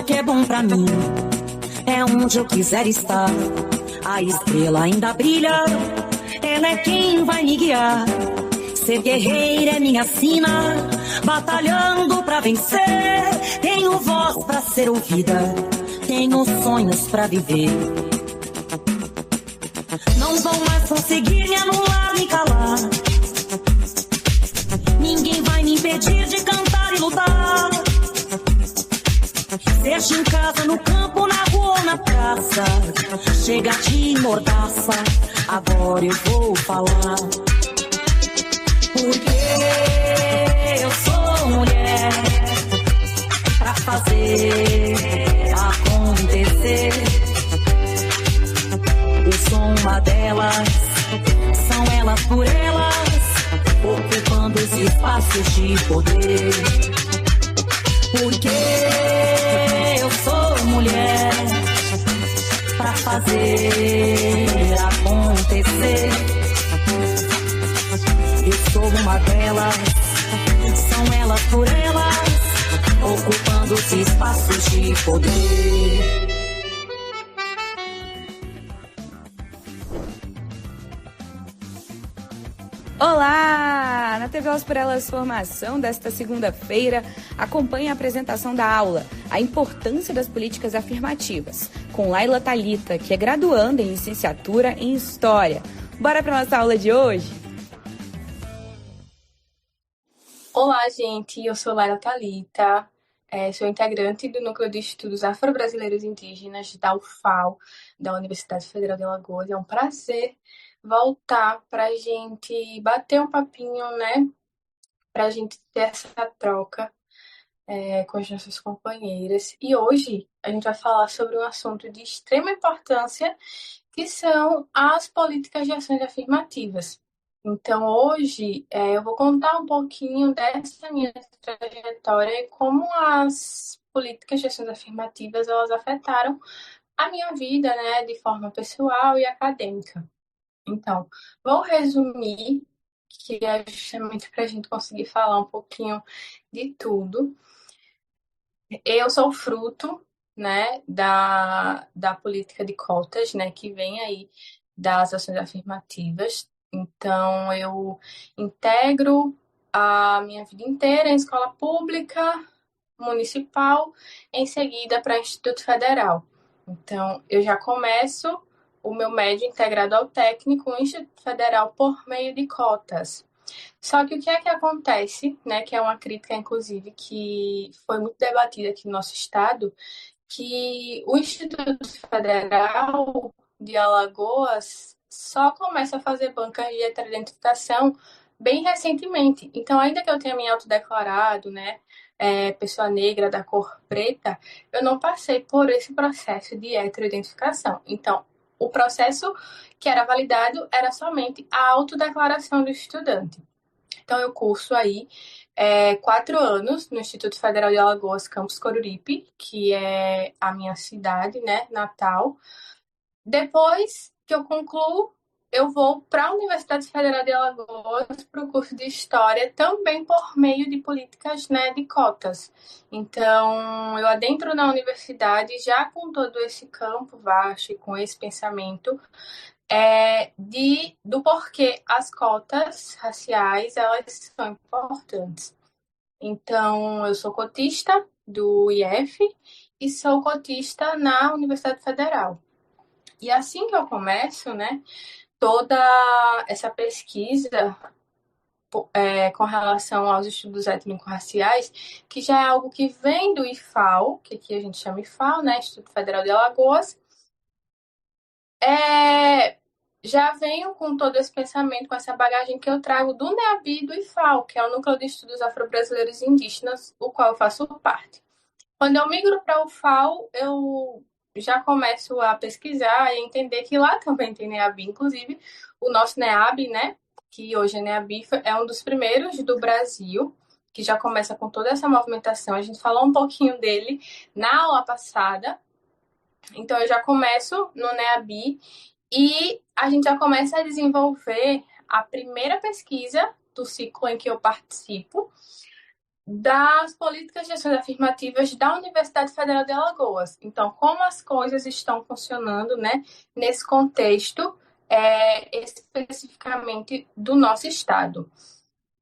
lugar que é bom pra mim é onde eu quiser estar. A estrela ainda brilha, ela é quem vai me guiar. Ser guerreira é minha sina, batalhando pra vencer. Tenho voz pra ser ouvida, tenho sonhos pra viver. Não vão mais conseguir me anular, me calar. Ninguém vai me impedir de cantar e lutar. Seja em casa, no campo, na rua ou na praça, chega de mordaça, agora eu vou falar. Porque eu sou mulher pra fazer acontecer. Eu sou uma delas, são elas por elas, ocupando os espaços de poder. Porque eu sou mulher pra fazer acontecer. Eu sou uma delas, são elas por elas, ocupando os espaços de poder. Olá! Na TV Elas por Elas Formação desta segunda-feira, acompanhe a apresentação da aula A Importância das Políticas Afirmativas, com Laila Thalita, que é graduanda em licenciatura em História. Bora para nossa aula de hoje? Olá, gente! Eu sou Laila Thalita, sou integrante do Núcleo de Estudos Afro-Brasileiros Indígenas da UFAL, da Universidade Federal de Alagoas. É um prazer voltar para a gente bater um papinho, né? Para a gente ter essa troca com as nossas companheiras. E hoje a gente vai falar sobre um assunto de extrema importância, que são as políticas de ações afirmativas. Então, hoje eu vou contar um pouquinho dessa minha trajetória e como as políticas de ações afirmativas elas afetaram a minha vida, né, de forma pessoal e acadêmica. Então, vou resumir, que é justamente para a gente conseguir falar um pouquinho de tudo. Eu sou fruto, né, da política de cotas, né, que vem aí das ações afirmativas. Então, eu integro a minha vida inteira em escola pública, municipal, em seguida para Instituto Federal. Então, eu já começo o meu médio integrado ao técnico no Instituto Federal por meio de cotas. Só que o que é que acontece, né, que é uma crítica, inclusive, que foi muito debatida aqui no nosso estado, que o Instituto Federal de Alagoas só começa a fazer bancas de heteroidentificação bem recentemente. Então, ainda que eu tenha me autodeclarado, né, pessoa negra da cor preta, eu não passei por esse processo de heteroidentificação. Então, o processo que era validado era somente a autodeclaração do estudante. Então, eu curso aí 4 anos no Instituto Federal de Alagoas, Campus Coruripe, que é a minha cidade, né, natal. Depois que eu concluo, eu vou para a Universidade Federal de Alagoas para o curso de História, também por meio de políticas, né, de cotas. Então, eu adentro na universidade já com todo esse campo vasto e com esse pensamento do porquê as cotas raciais elas são importantes. Então, eu sou cotista do IF e sou cotista na Universidade Federal. E assim que eu começo, né, toda essa pesquisa com relação aos estudos étnico-raciais, que já é algo que vem do IFAL, que aqui a gente chama IFAL, né, Instituto Federal de Alagoas, já venho com todo esse pensamento, com essa bagagem que eu trago do NEABI e do IFAL, que é o Núcleo de Estudos Afro-Brasileiros Indígenas, o qual eu faço parte. Quando eu migro para o UFAL, eu já começo a pesquisar e entender que lá também tem NEABI. Inclusive, o nosso NEAB, né, que hoje é NEABI, é um dos primeiros do Brasil, que já começa com toda essa movimentação. A gente falou um pouquinho dele na aula passada. Então, eu já começo no NEABI e a gente já começa a desenvolver a primeira pesquisa do ciclo em que eu participo, das políticas de ações afirmativas da Universidade Federal de Alagoas. Então, como as coisas estão funcionando, né, nesse contexto, especificamente do nosso estado.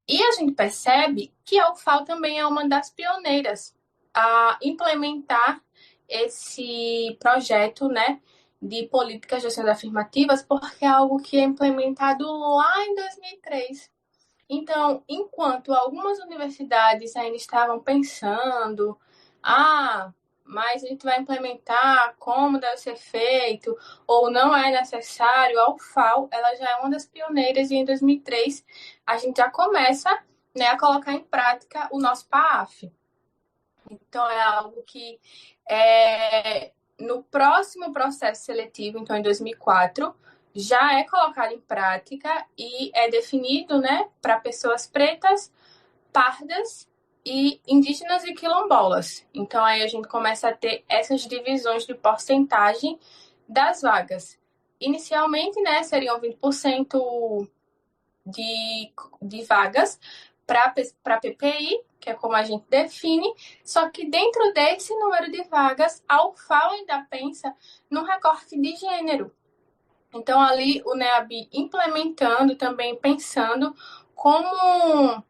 E a gente percebe que a UFAL também é uma das pioneiras a implementar esse projeto, né, de políticas de ações afirmativas, porque é algo que é implementado lá em 2003. Então, enquanto algumas universidades ainda estavam pensando, mas a gente vai implementar como deve ser feito, ou não é necessário, a UFAL, ela já é uma das pioneiras e em 2003 a gente já começa, né, a colocar em prática o nosso PAAF. Então, é algo que no próximo processo seletivo, então em 2004, já é colocado em prática e é definido, né, para pessoas pretas, pardas e indígenas e quilombolas. Então, aí a gente começa a ter essas divisões de porcentagem das vagas. Inicialmente, né, seriam 20% de vagas para PPI, que é como a gente define, só que dentro desse número de vagas, a UFAL ainda pensa no recorte de gênero. Então, ali o NEAB implementando, também pensando como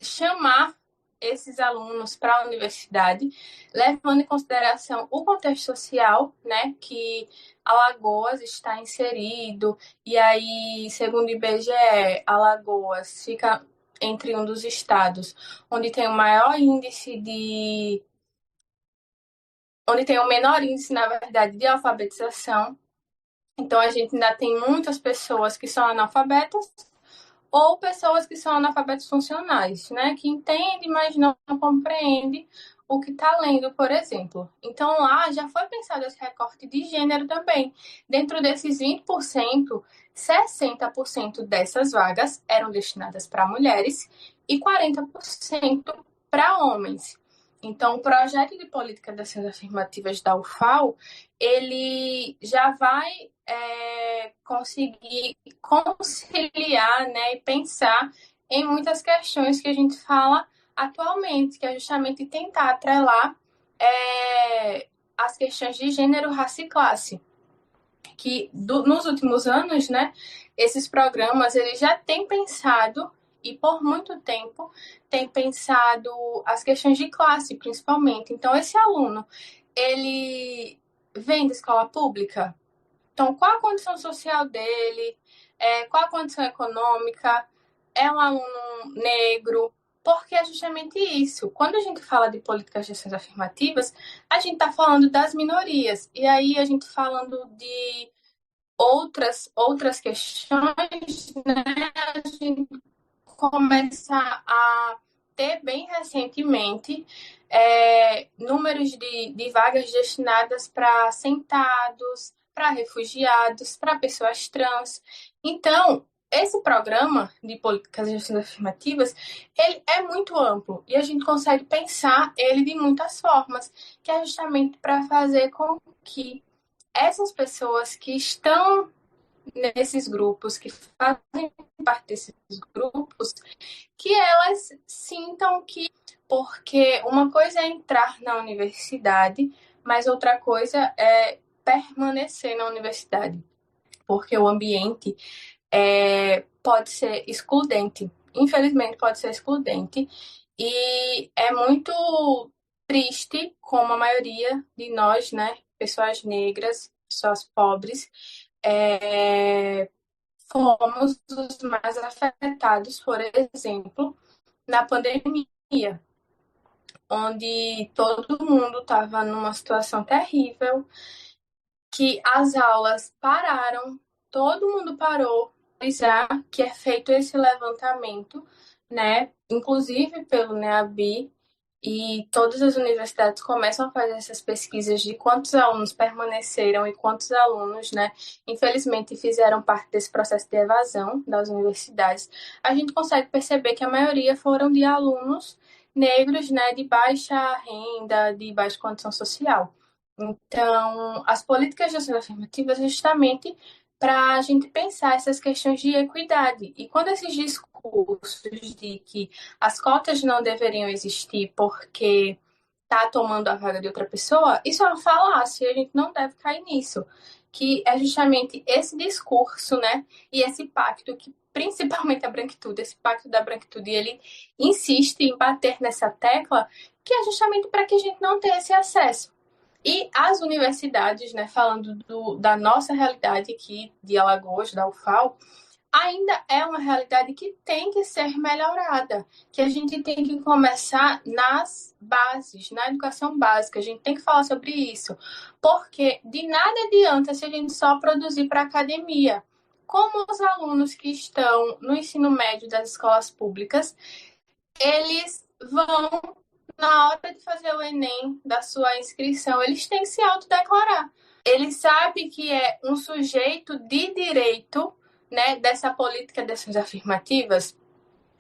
chamar esses alunos para a universidade, levando em consideração o contexto social, né, que Alagoas está inserido, e aí, segundo o IBGE, Alagoas fica entre um dos estados onde tem o maior índice onde tem o menor índice, na verdade, de alfabetização. Então, a gente ainda tem muitas pessoas que são analfabetas ou pessoas que são analfabetos funcionais, né? Que entendem, mas não compreendem o que está lendo, por exemplo. Então, lá já foi pensado esse recorte de gênero também. Dentro desses 20%, 60% dessas vagas eram destinadas para mulheres e 40% para homens. Então, o projeto de política das ações afirmativas da UFAL, ele já vai conseguir conciliar, né, e pensar em muitas questões que a gente fala atualmente, que é justamente tentar atrelar as questões de gênero, raça e classe. Que nos últimos anos, né, esses programas eles já têm pensado e por muito tempo tem pensado as questões de classe, principalmente. Então, esse aluno, ele vem da escola pública? Então, qual a condição social dele? Qual a condição econômica? É um aluno negro? Porque é justamente isso. Quando a gente fala de políticas de ações afirmativas, a gente está falando das minorias. E aí, a gente falando de outras questões, né? A gente começa a ter bem recentemente números de vagas destinadas para assentados, para refugiados, para pessoas trans. Então, esse programa de políticas de ações afirmativas, ele é muito amplo e a gente consegue pensar ele de muitas formas, que é justamente para fazer com que essas pessoas que estão nesses grupos, que fazem parte desses grupos, que elas sintam que, porque uma coisa é entrar na universidade, mas outra coisa é permanecer na universidade, porque o ambiente pode ser excludente, infelizmente pode ser excludente, e é muito triste como a maioria de nós, né, pessoas negras, pessoas pobres, fomos os mais afetados, por exemplo, na pandemia, onde todo mundo estava numa situação terrível, que as aulas pararam, todo mundo parou, já que é feito esse levantamento, né, inclusive pelo NEAB, e todas as universidades começam a fazer essas pesquisas de quantos alunos permaneceram e quantos alunos, né, infelizmente fizeram parte desse processo de evasão das universidades. A gente consegue perceber que a maioria foram de alunos negros, né, de baixa renda, de baixa condição social. Então, as políticas de ações afirmativas justamente para a gente pensar essas questões de equidade. E quando esses discursos de que as cotas não deveriam existir porque está tomando a vaga de outra pessoa, isso é uma falácia, a gente não deve cair nisso. Que é justamente esse discurso, né, e esse pacto que principalmente a branquitude, esse pacto da branquitude, ele insiste em bater nessa tecla, que é justamente para que a gente não tenha esse acesso. E as universidades, né, falando da nossa realidade aqui de Alagoas, da UFAL, ainda é uma realidade que tem que ser melhorada, que a gente tem que começar nas bases, na educação básica, a gente tem que falar sobre isso, porque de nada adianta se a gente só produzir para a academia. Como os alunos que estão no ensino médio das escolas públicas, eles vão, na hora de fazer o Enem, da sua inscrição, eles têm que se autodeclarar. Ele sabe que é um sujeito de direito, né, dessa política de ações afirmativas.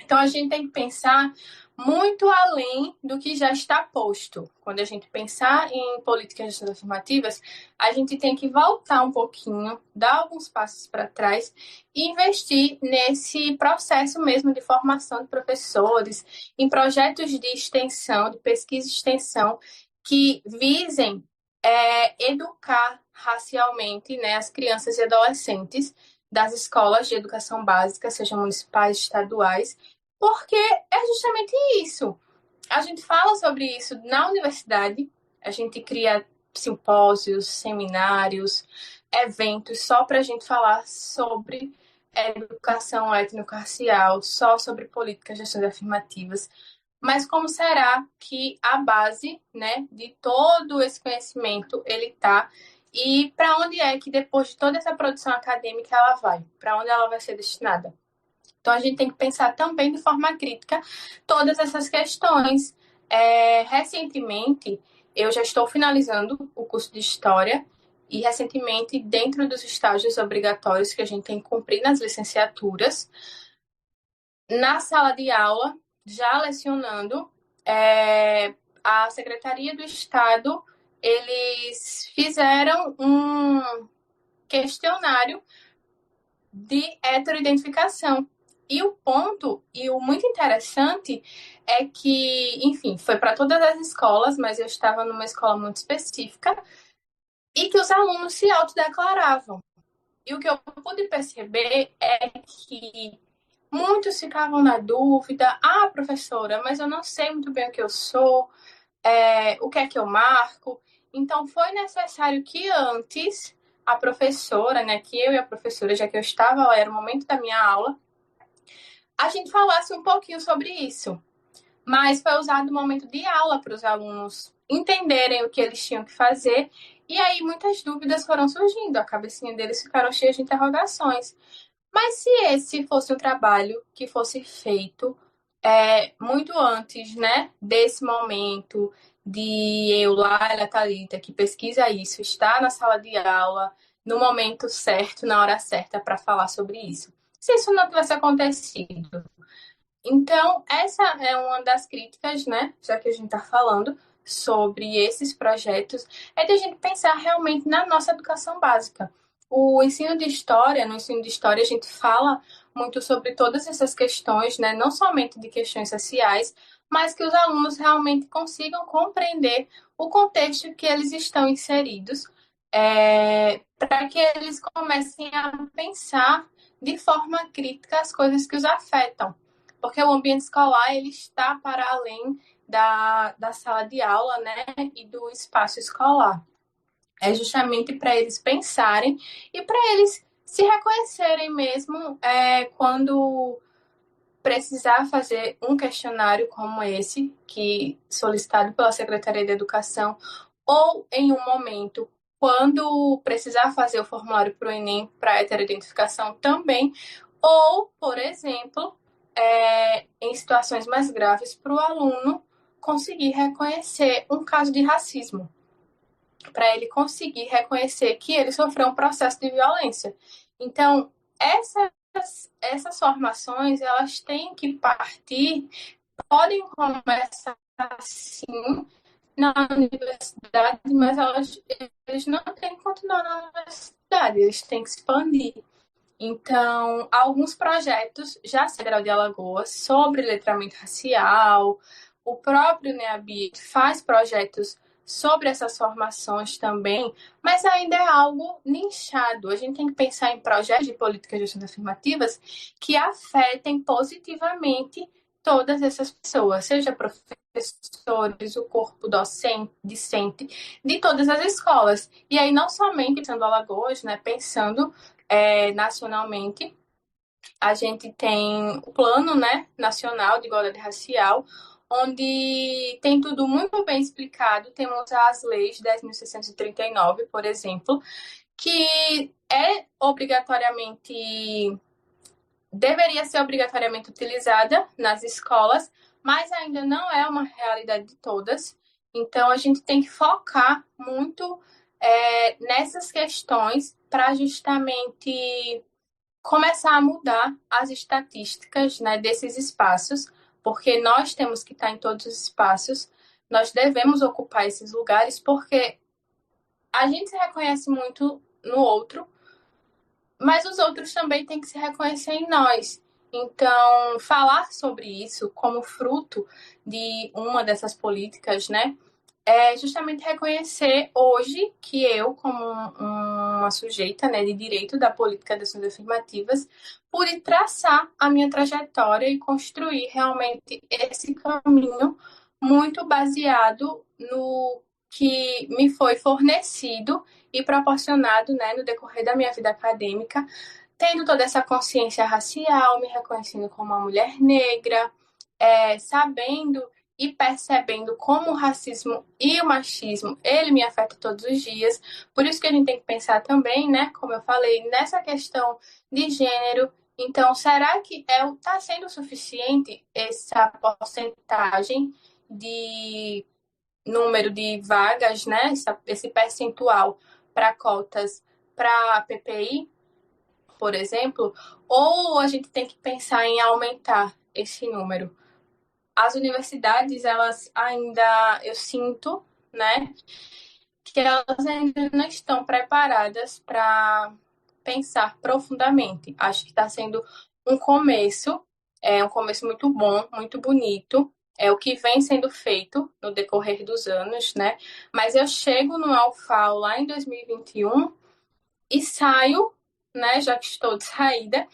Então, a gente tem que pensar muito além do que já está posto. Quando a gente pensar em políticas de ações afirmativas, a gente tem que voltar um pouquinho, dar alguns passos para trás e investir nesse processo mesmo de formação de professores, em projetos de extensão, de pesquisa e extensão, que visem educar racialmente, né, as crianças e adolescentes das escolas de educação básica, sejam municipais, estaduais, porque é justamente isso. A gente fala sobre isso na universidade, a gente cria simpósios, seminários, eventos só para a gente falar sobre educação étnico-racial, só sobre políticas de ações afirmativas. Mas como será que a base, né, de todo esse conhecimento ele está? E para onde é que depois de toda essa produção acadêmica ela vai? Para onde ela vai ser destinada? Então a gente tem que pensar também de forma crítica todas essas questões. Recentemente, eu já estou finalizando o curso de História e recentemente, dentro dos estágios obrigatórios que a gente tem que cumprir nas licenciaturas, na sala de aula, já lecionando, a Secretaria do Estado, eles fizeram um questionário de heteroidentificação. E o ponto, e o muito interessante, é que, enfim, foi para todas as escolas, mas eu estava numa escola muito específica, e que os alunos se autodeclaravam. E o que eu pude perceber é que muitos ficavam na dúvida: professora, mas eu não sei muito bem o que eu sou, o que é que eu marco. Então, foi necessário que antes a professora, né, que eu e a professora, já que eu estava lá, era o momento da minha aula, a gente falasse um pouquinho sobre isso. Mas foi usado o momento de aula para os alunos entenderem o que eles tinham que fazer. E aí muitas dúvidas foram surgindo, a cabecinha deles ficaram cheias de interrogações. Mas se esse fosse um trabalho que fosse feito muito antes, né, desse momento de eu, Laila Thalita, que pesquisa isso, estar na sala de aula, no momento certo, na hora certa, para falar sobre isso. Se isso não tivesse acontecido. Então, essa é uma das críticas, né, já que a gente está falando sobre esses projetos, é de a gente pensar realmente na nossa educação básica. O ensino de história, no ensino de história, a gente fala muito sobre todas essas questões, né, não somente de questões sociais, mas que os alunos realmente consigam compreender o contexto que eles estão inseridos, para que eles comecem a pensar de forma crítica as coisas que os afetam. Porque o ambiente escolar ele está para além da sala de aula, né, e do espaço escolar. É justamente para eles pensarem e para eles se reconhecerem mesmo quando precisar fazer um questionário como esse, que solicitado pela Secretaria de Educação, ou em um momento quando precisar fazer o formulário para o Enem para a heteroidentificação também, ou, por exemplo, em situações mais graves, para o aluno conseguir reconhecer um caso de racismo, para ele conseguir reconhecer que ele sofreu um processo de violência. Então, essas formações, elas têm que partir, podem começar sim na universidade, mas eles não têm que continuar na universidade. cidade, eles têm que se expandir. Então, alguns projetos já Federal de Alagoas sobre letramento racial, o próprio NEABI faz projetos sobre essas formações também, mas ainda é algo nichado. A gente tem que pensar em projetos de políticas de gestão afirmativas que afetem positivamente todas essas pessoas, seja professores, o corpo docente, discente, de todas as escolas. E aí, não somente pensando Alagoas, né, pensando nacionalmente, a gente tem o Plano, né, Nacional de Igualdade Racial, onde tem tudo muito bem explicado. Temos as leis 10.639, por exemplo, que deveria ser obrigatoriamente utilizada nas escolas, mas ainda não é uma realidade de todas. Então, a gente tem que focar muito nessas questões para justamente começar a mudar as estatísticas, né, desses espaços, porque nós temos que estar em todos os espaços, nós devemos ocupar esses lugares, porque a gente se reconhece muito no outro, mas os outros também têm que se reconhecer em nós. Então, falar sobre isso como fruto de uma dessas políticas, né, é justamente reconhecer hoje que eu, como uma sujeita, né, de direito da política das ações afirmativas, pude traçar a minha trajetória e construir realmente esse caminho muito baseado no que me foi fornecido e proporcionado, né, no decorrer da minha vida acadêmica, tendo toda essa consciência racial, me reconhecendo como uma mulher negra, sabendo e percebendo como o racismo e o machismo, ele me afeta todos os dias. Por isso que a gente tem que pensar também, né, como eu falei, nessa questão de gênero. Então, será que está sendo suficiente essa porcentagem de número de vagas, né, esse percentual para cotas para a PPI, por exemplo? Ou a gente tem que pensar em aumentar esse número? As universidades, elas ainda, eu sinto, né, que elas ainda não estão preparadas para pensar profundamente. Acho que está sendo um começo muito bom, muito bonito, é o que vem sendo feito no decorrer dos anos, né? Mas eu chego no UFAL lá em 2021 e saio, né, já que estou de saída,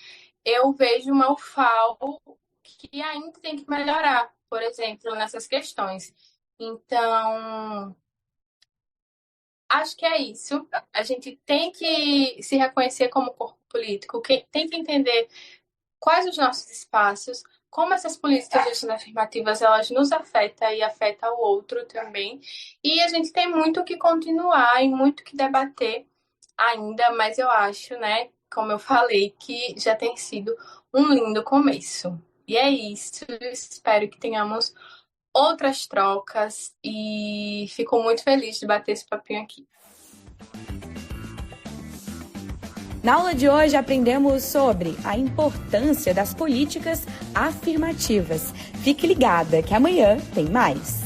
eu vejo uma UFAL que ainda tem que melhorar, por exemplo, nessas questões. Então, acho que é isso. A gente tem que se reconhecer como corpo político, tem que entender quais os nossos espaços, como essas políticas de gestão afirmativas, elas nos afetam e afetam o outro também. E a gente tem muito que continuar e muito que debater ainda, mas eu acho, né, como eu falei, que já tem sido um lindo começo. E é isso, espero que tenhamos outras trocas e fico muito feliz de bater esse papinho aqui. Na aula de hoje aprendemos sobre a importância das políticas afirmativas. Fique ligada que amanhã tem mais.